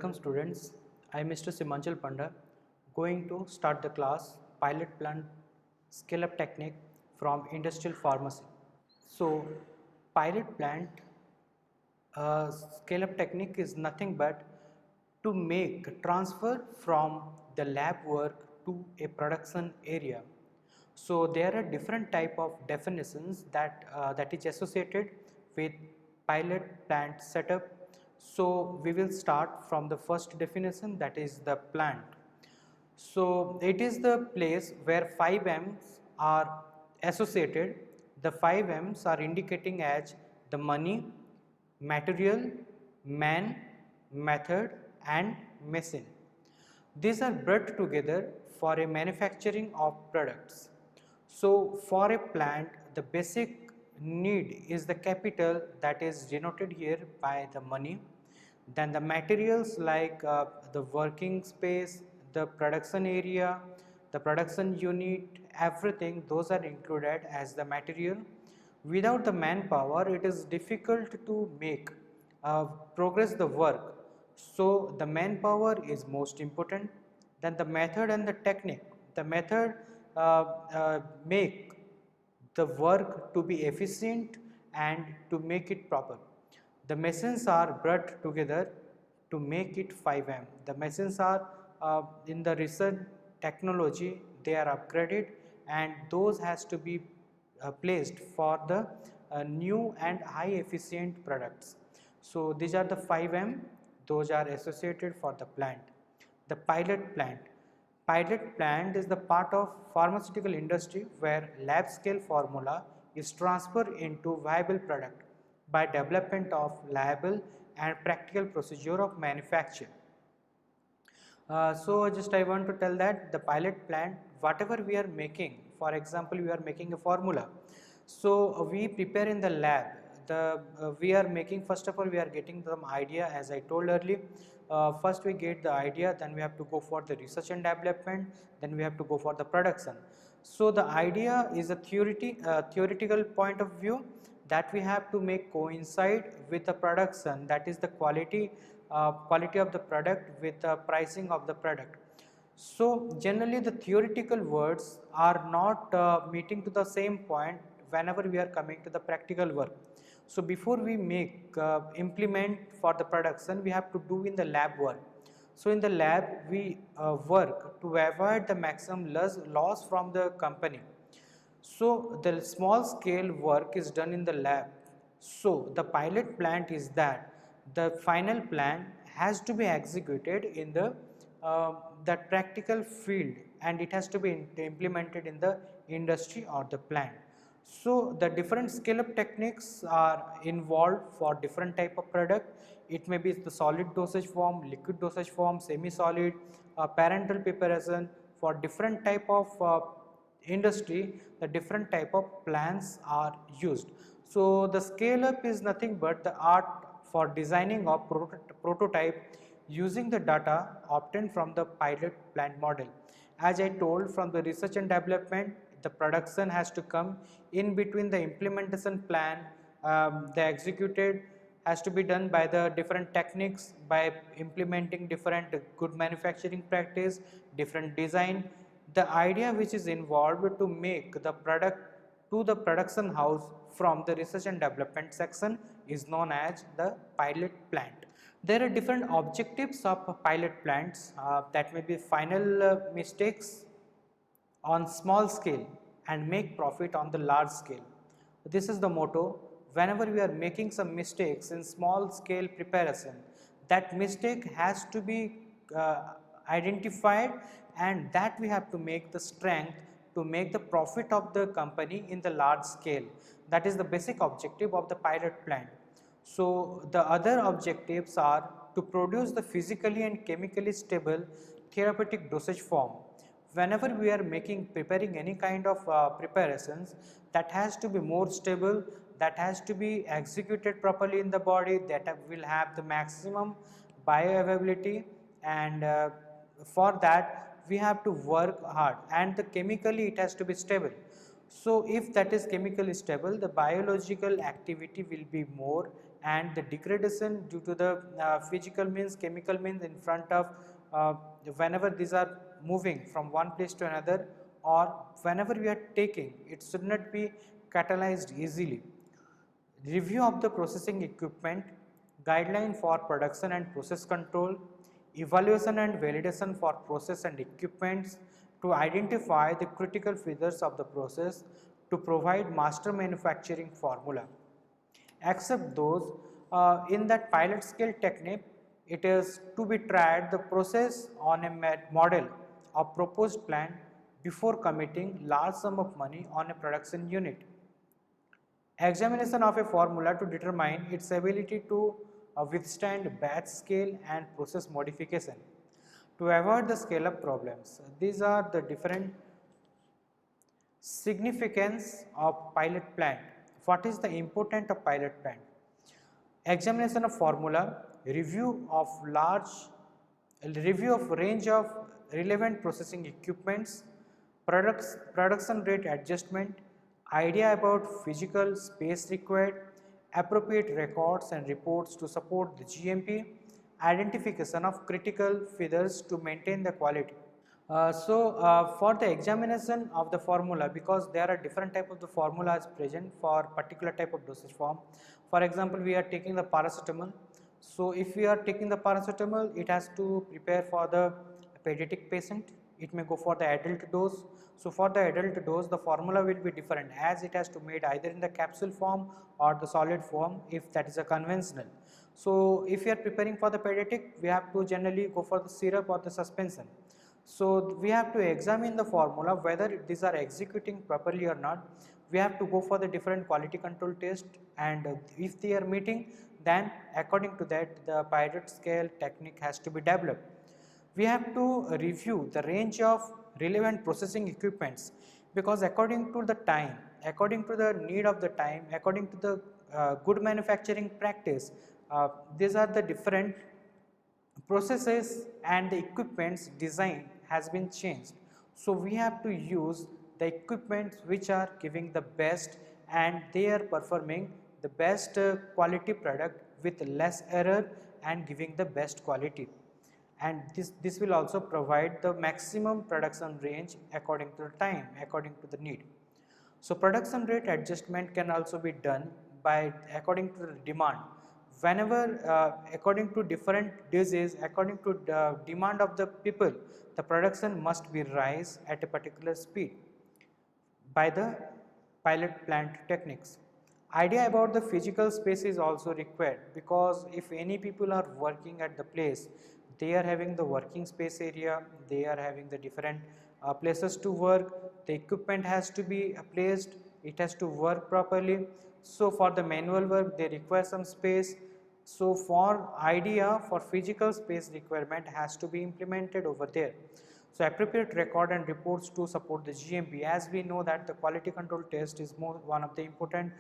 Welcome students, I am Mr. Simanchal Panda going to start the class Pilot Plant Scale Up Technique from Industrial Pharmacy. So pilot plant scale up technique is nothing but to make transfer from the lab work to a production area. So there are different type of definitions that is associated with pilot plant setup. So we will start from the first definition, that is the plant. So it is the place where 5 M's are associated. The 5 M's are indicating as the money, material, man, method and machine. These are brought together for a manufacturing of products. So for a plant, the basic need is the capital, that is denoted here by the money. Then the materials like the working space, the production area, the production unit, everything, those are included as the material. Without the manpower, it is difficult to make progress the work. So the manpower is most important. Then the method and the technique. The method make the work to be efficient and to make it proper. The machines are brought together to make it 5M. The machines are in the recent technology, they are upgraded and those has to be placed for the new and high efficient products. So these are the 5M, those are associated for the plant. The pilot plant. Pilot plant is the part of pharmaceutical industry where lab scale formula is transferred into viable product by development of liable and practical procedure of manufacture. So just I want to tell that the pilot plant, whatever we are making, for example we are making a formula, so we prepare in the lab. We are making, first of all we are getting some idea, as I told earlier. First we get the idea, then we have to go for the research and development, then we have to go for the production. So the idea is a theoretical point of view that we have to make coincide with the production, that is the quality of the product with the pricing of the product. So generally the theoretical words are not meeting to the same point whenever we are coming to the practical work. So before we make implement for the production, we have to do in the lab work. So in the lab we work to avoid the maximum loss from the company. So the small scale work is done in the lab. So the pilot plant is that the final plan has to be executed in the that practical field and it has to be implemented in the industry or the plant. So the different scale up techniques are involved for different type of product. It may be the solid dosage form, liquid dosage form, semi-solid, parenteral preparation. For different type of industry, the different type of plans are used. So the scale up is nothing but the art for designing of prototype using the data obtained from the pilot plant model. As I told, from the research and development, the production has to come in between the implementation plan. The executed has to be done by the different techniques, by implementing different good manufacturing practice, different design. The idea which is involved to make the product to the production house from the research and development section is known as the pilot plant. There are different objectives of pilot plants that may be final mistakes on small scale and make profit on the large scale. This is the motto. Whenever we are making some mistakes in small scale preparation, that mistake has to be identified and that we have to make the strength to make the profit of the company in the large scale. That is the basic objective of the pilot plant. So the other objectives are to produce the physically and chemically stable therapeutic dosage form. Whenever we are preparing any kind of preparations, that has to be more stable, that has to be executed properly in the body, that will have the maximum bioavailability, and for that we have to work hard, and the chemically it has to be stable. So if that is chemically stable, the biological activity will be more and the degradation due to the physical means, chemical means in front of whenever these are moving from one place to another, or whenever we are taking, it should not be catalyzed easily. Review of the processing equipment, guideline for production and process control, evaluation and validation for process and equipments to identify the critical features of the process to provide master manufacturing formula. Except those in that pilot scale technique, it is to be tried the process on a model of proposed plan before committing large sum of money on a production unit. Examination of a formula to determine its ability to withstand batch scale and process modification to avoid the scale up problems. These are the different significance of pilot plant. What is the importance of pilot plant? Examination of formula, review of range of relevant processing equipments, production rate adjustment, idea about physical space required, appropriate records and reports to support the GMP, identification of critical features to maintain the quality. For the examination of the formula, because there are different type of the formulas present for particular type of dosage form. For example, we are taking the paracetamol. So if we are taking the paracetamol, it has to prepare for the pediatric patient. It may go for the adult dose. So for the adult dose, the formula will be different, as it has to made either in the capsule form or the solid form if that is a conventional. So if we are preparing for the pediatric, we have to generally go for the syrup or the suspension. So we have to examine the formula whether these are executing properly or not. We have to go for the different quality control test, and if they are meeting, then according to that the pilot scale technique has to be developed. We have to review the range of relevant processing equipments, because according to the time, according to the need of the time, according to the good manufacturing practice, these are the different processes and the equipments design has been changed. So we have to use the equipments which are giving the best and they are performing the best quality product with less error and giving the best quality. And this will also provide the maximum production range according to the time, according to the need. So production rate adjustment can also be done by according to the demand. Whenever according to different disease, according to the demand of the people, the production must be rise at a particular speed by the pilot plant techniques. Idea about the physical space is also required, because if any people are working at the place, they are having the working space area, they are having the different places to work, the equipment has to be placed, it has to work properly. So for the manual work they require some space. So for idea for physical space requirement has to be implemented over there. So appropriate record and reports to support the GMP, as we know that the quality control test is one of the important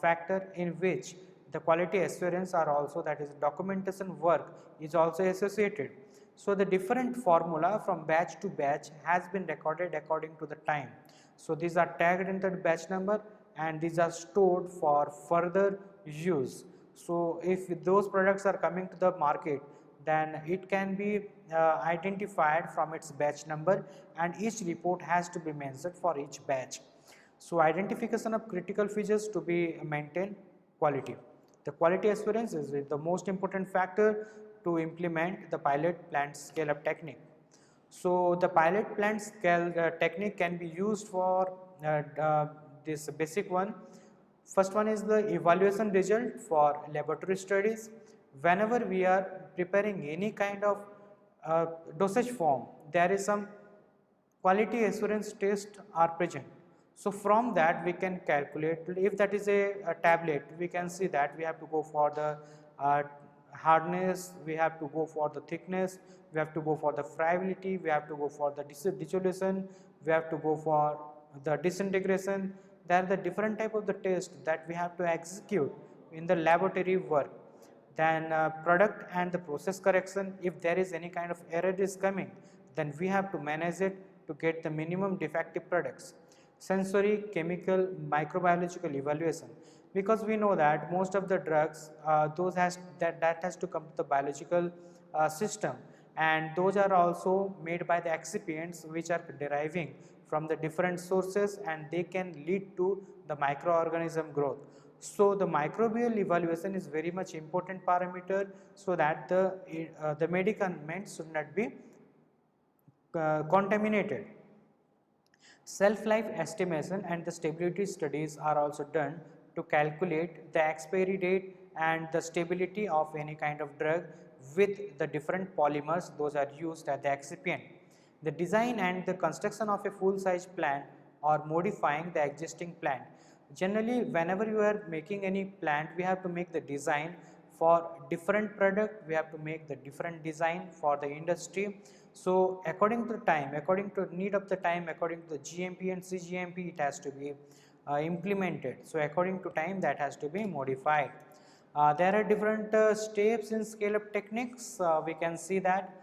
factor in which the quality assurance are also, that is documentation work is also associated. So the different formula from batch to batch has been recorded according to the time. So these are tagged in the batch number and these are stored for further use. So if those products are coming to the market, then it can be identified from its batch number, and each report has to be mentioned for each batch. So identification of critical features to be maintained quality. The quality assurance is the most important factor to implement the pilot plant scale up technique. So the pilot plant scale technique can be used for this basic one. First one is the evaluation result for laboratory studies. Whenever we are preparing any kind of dosage form, there is some quality assurance test are present. So from that we can calculate, if that is a tablet, we can see that we have to go for the hardness, we have to go for the thickness, we have to go for the friability, we have to go for the dissolution, we have to go for the disintegration. There are the different type of the test that we have to execute in the laboratory work. Then product and the process correction, if there is any kind of error is coming, then we have to manage it to get the minimum defective products. sensory, chemical, microbiological evaluation, because we know that most of the drugs that has to come to the biological system, and those are also made by the excipients which are deriving from the different sources, and they can lead to the microorganism growth. So the microbial evaluation is very much important parameter, so that the medicaments should not be contaminated. Self-life estimation and the stability studies are also done to calculate the expiry date and the stability of any kind of drug with the different polymers those are used as the excipient. The design and the construction of a full-size plant or modifying the existing plant. Generally, whenever you are making any plant, we have to make the design for different product, we have to make the different design for the industry. So according to time, according to need of the time, according to the GMP and CGMP, it has to be implemented. So according to time, that has to be modified. There are different steps in scale up techniques. We can see that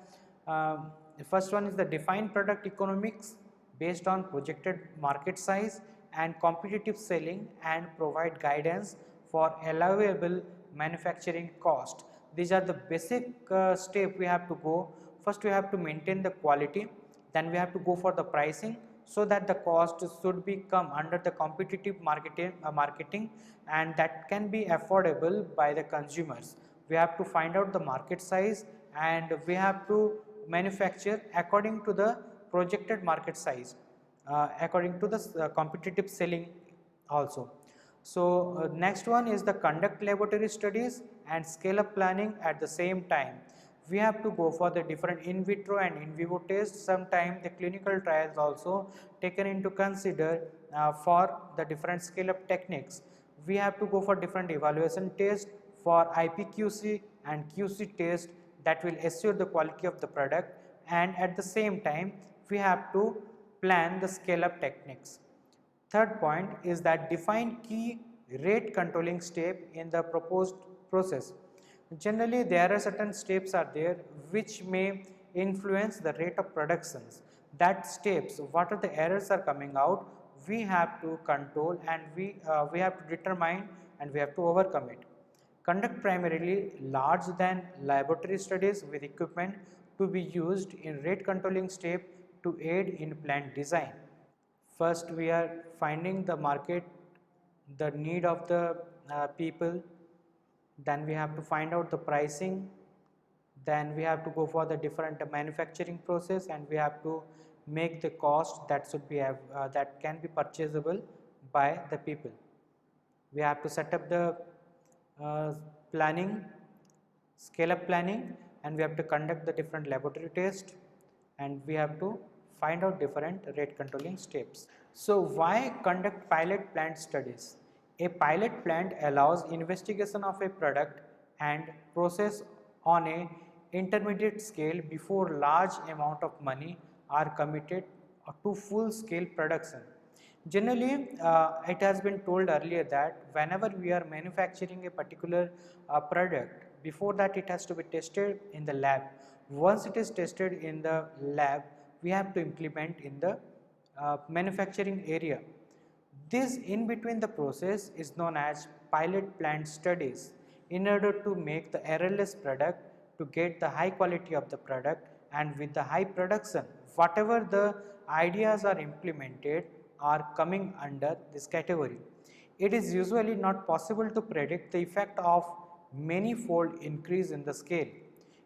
the first one is the defined product economics based on projected market size and competitive selling, and provide guidance for allowable manufacturing cost. These are the basic step we have to go. First we have to maintain the quality, then we have to go for the pricing, so that the cost should be come under the competitive marketing, and that can be affordable by the consumers. We have to find out the market size, and we have to manufacture according to the projected market size, according to the competitive selling also. So next one is the conduct laboratory studies and scale up planning at the same time. We have to go for the different in vitro and in vivo tests. Sometimes the clinical trials also taken into consider for the different scale up techniques. We have to go for different evaluation tests for IPQC and QC test that will assure the quality of the product, and at the same time we have to plan the scale up techniques. Third point is that define key rate controlling step in the proposed process. Generally, there are certain steps are there which may influence the rate of productions. That steps, what are the errors are coming out, we have to control, and we have to determine, and we have to overcome it. Conduct primarily large than laboratory studies with equipment to be used in rate controlling step to aid in plant design. First we are finding the market, the need of the people, then we have to find out the pricing, then we have to go for the different manufacturing process, and we have to make the cost that should be that can be purchasable by the people. We have to set up the planning, scale up planning, and we have to conduct the different laboratory tests, and we have to find out different rate controlling steps. So why conduct pilot plant studies? A pilot plant allows investigation of a product and process on a intermediate scale before large amount of money are committed to full scale production. Generally, it has been told earlier that whenever we are manufacturing a particular product, before that it has to be tested in the lab. Once it is tested in the lab, we have to implement in the manufacturing area. This in between the process is known as pilot plant studies, in order to make the errorless product, to get the high quality of the product, and with the high production, whatever the ideas are implemented are coming under this category. It is usually not possible to predict the effect of many-fold increase in the scale.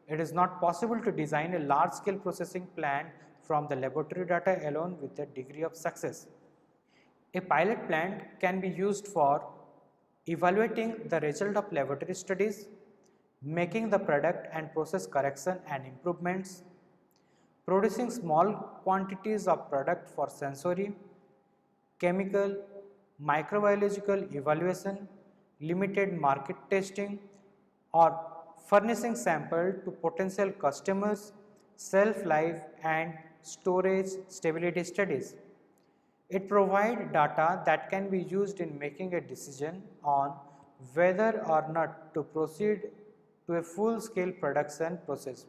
It is not possible to design a large-scale processing plant from the laboratory data alone with a degree of success. A pilot plant can be used for evaluating the result of laboratory studies, making the product and process correction and improvements, producing small quantities of product for sensory, chemical, microbiological evaluation, limited market testing, or furnishing sample to potential customers, shelf-life and storage stability studies. It provides data that can be used in making a decision on whether or not to proceed to a full-scale production process.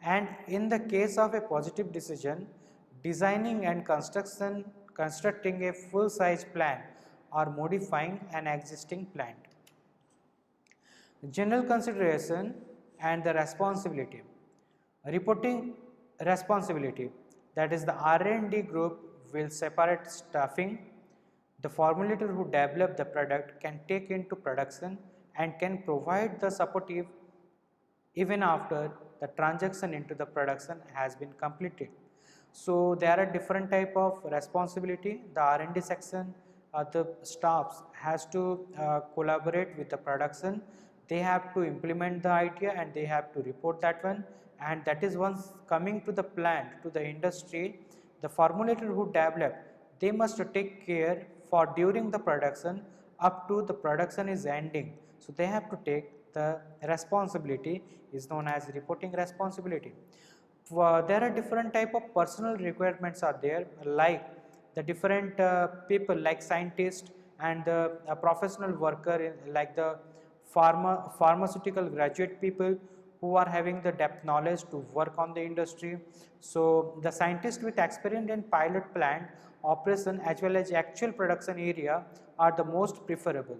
And in the case of a positive decision, designing and constructing a full size plant or modifying an existing plant. General consideration and the responsibility. Reporting responsibility, that is the R&D group will separate staffing. The formulator who develop the product can take into production and can provide the supportive even after the transaction into the production has been completed. So there are different type of responsibility. The R&D section, the staffs has to collaborate with the production. They have to implement the idea and they have to report that one, and that is once coming to the plant, to the industry, the formulator who develop, they must take care for during the production up to the production is ending. So they have to take the responsibility, is known as reporting responsibility. There are different type of personal requirements are there, like the different people like scientists and the professional worker like the pharmaceutical graduate people who are having the depth knowledge to work on the industry. So the scientists with experience in pilot plant operation as well as actual production area are the most preferable,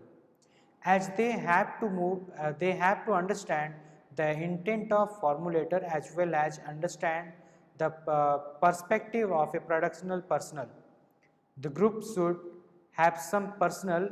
as they have to they have to understand the intent of formulator as well as understand the perspective of a productional personnel. The group should have some personnel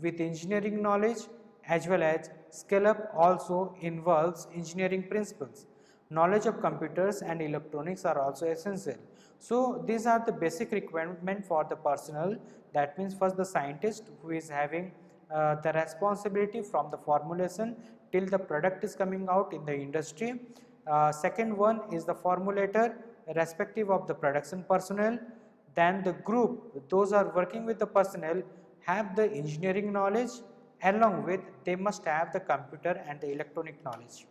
with engineering knowledge as well as scale up also involves engineering principles. Knowledge of computers and electronics are also essential. So these are the basic requirement for the personnel. That means first the scientist who is having the responsibility from the formulation till the product is coming out in the industry. Second one is the formulator respective of the production personnel. Then the group, those are working with the personnel, have the engineering knowledge, along with they must have the computer and the electronic knowledge.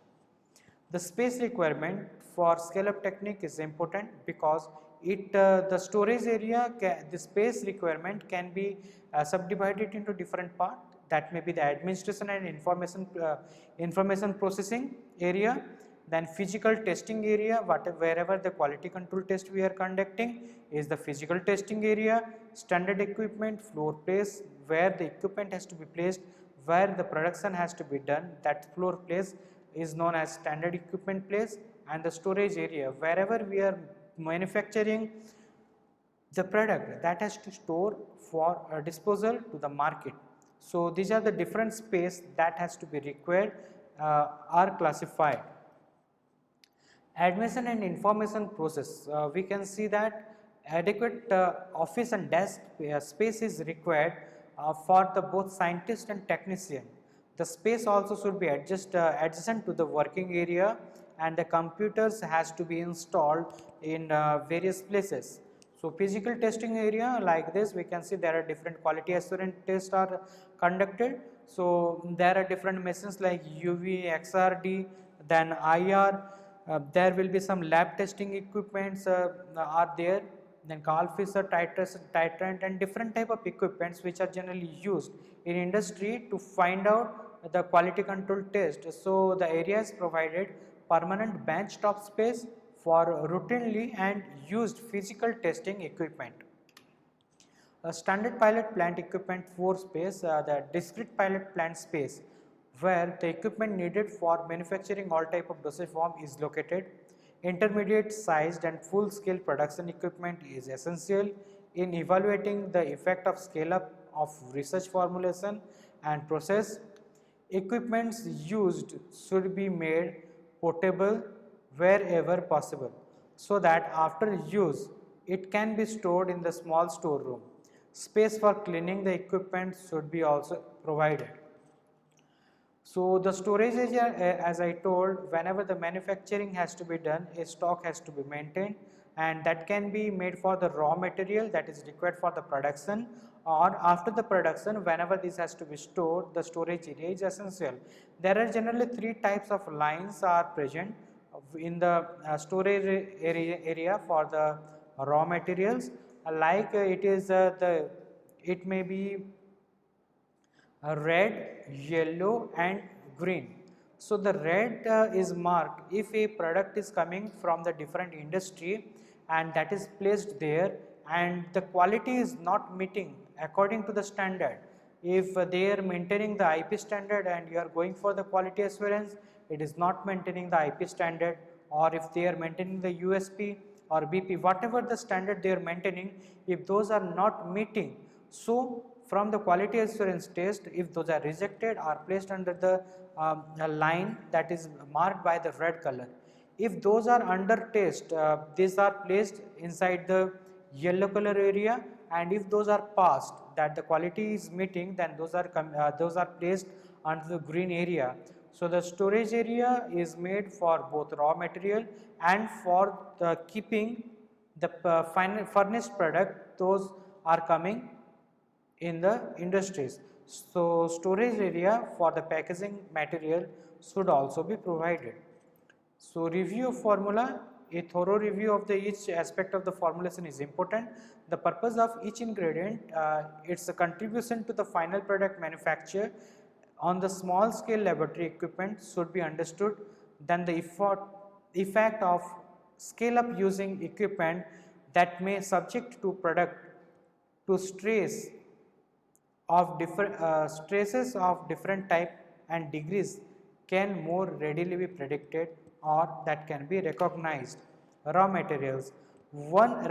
The space requirement for scale up technique is important because it the storage area, the space requirement can be subdivided into different parts. That may be the administration and information processing area, then physical testing area, wherever the quality control test we are conducting is the physical testing area, standard equipment, floor place where the equipment has to be placed, where the production has to be done, that floor place is known as standard equipment place, and the storage area wherever we are manufacturing the product that has to store for disposal to the market. So these are the different space that has to be required are classified. Admission and information process, we can see that adequate office and desk space is required for the both scientist and technician. The space also should be adjacent to the working area, and the computers has to be installed in various places. So physical testing area like this, we can see there are different quality assurance tests are conducted. So there are different machines like UV, XRD, then IR. There will be some lab testing equipments are there, then Carl Fisher titrant and different type of equipments which are generally used in industry to find out the quality control test. So the area is provided permanent bench top space for routinely and used physical testing equipment. A standard pilot plant equipment floor space, the discrete pilot plant space where the equipment needed for manufacturing all type of dosage form is located. Intermediate sized and full scale production equipment is essential in evaluating the effect of scale up of research formulation and process. Equipments used should be made portable wherever possible so that after use it can be stored in the small storeroom. Space for cleaning the equipment should be also provided. So the storage area, as I told, whenever the manufacturing has to be done, a stock has to be maintained, and that can be made for the raw material that is required for the production, or after the production whenever this has to be stored, the storage area is essential. There are generally three types of lines are present in the storage area for the raw materials, like it may be red, yellow and green. So the red is marked if a product is coming from the different industry and that is placed there, and the quality is not meeting according to the standard. If they are maintaining the IP standard and you are going for the quality assurance, it is not maintaining the IP standard, or if they are maintaining the USP or BP, whatever the standard they are maintaining, if those are not meeting, so from the quality assurance test, if those are rejected or placed under the a line that is marked by the red color. If those are under test, these are placed inside the yellow color area, and if those are passed, that the quality is meeting, then those are placed under the green area. So the storage area is made for both raw material and for the keeping the final furnished product. Those are coming in the industries. So storage area for the packaging material should also be provided. So review of formula, a thorough review of the each aspect of the formulation is important. The purpose of each ingredient, its a contribution to the final product manufacture on the small scale laboratory equipment should be understood. Then the effect of scale up using equipment that may subject to product to stress of different stresses of different type and degrees can more readily be predicted or that can be recognized. Raw materials, one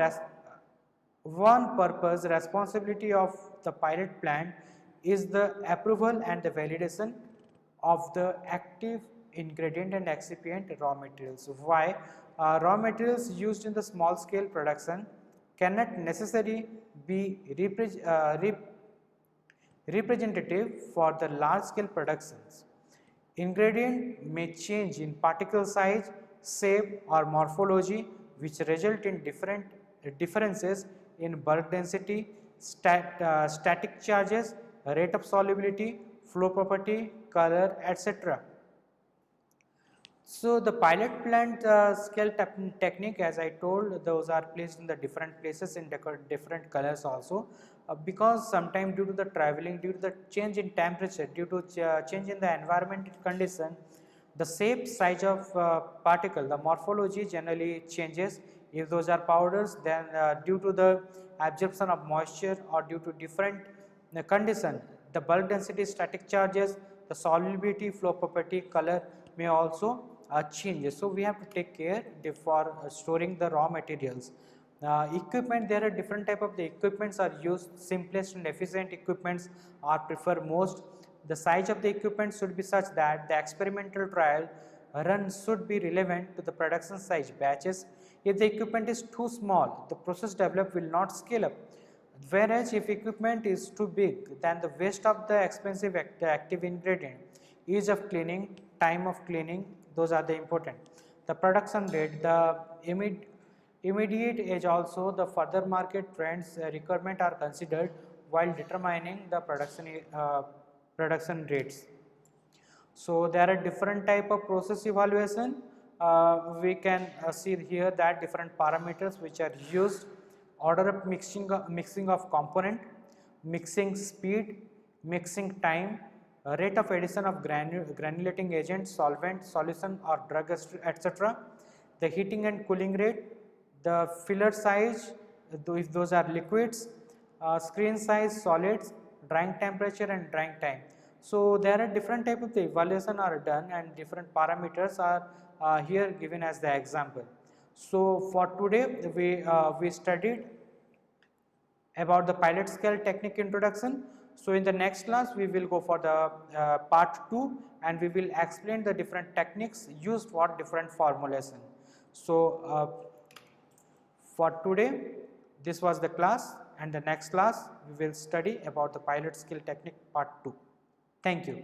purpose responsibility of the pilot plant is the approval and the validation of the active ingredient and excipient raw materials. Why? Raw materials used in the small scale production cannot necessarily be representative for the large scale productions. Ingredient may change in particle size, shape or morphology, which result in differences in bulk density, static charges, rate of solubility, flow property, color, etc. So the pilot plant scale technique, as I told, those are placed in the different places in different colors also, because sometime due to the traveling, due to the change in temperature, due to change in the environmental condition, the shape, size of particle, the morphology generally changes. If those are powders, then due to the absorption of moisture or due to different condition, the bulk density, static charges, the solubility, flow property, color may also change. So we have to take care for storing the raw materials. Equipment, there are different type of the equipments are used. Simplest and efficient equipments are preferred most. The size of the equipment should be such that the experimental trial run should be relevant to the production size batches. If the equipment is too small, the process developed will not scale up. Whereas if equipment is too big, then the waste of the expensive active ingredient, ease of cleaning, time of cleaning, those are the important. The production rate, the immediate age also, the further market trends requirement are considered while determining the production rates. So there are different type of process evaluation. We can see here that different parameters which are used: order of mixing of component, mixing speed, mixing time, rate of addition of granulating agent, solvent, solution or drug, etc. The heating and cooling rate, the filler size, if those are liquids, screen size, solids, drying temperature and drying time. So there are different type of the evaluation are done and different parameters are here given as the example. So for today we studied about the pilot scale technique introduction. So in the next class we will go for the part 2 and we will explain the different techniques used for different formulation. So for today this was the class, and the next class we will study about the pilot scale technique part 2. Thank you.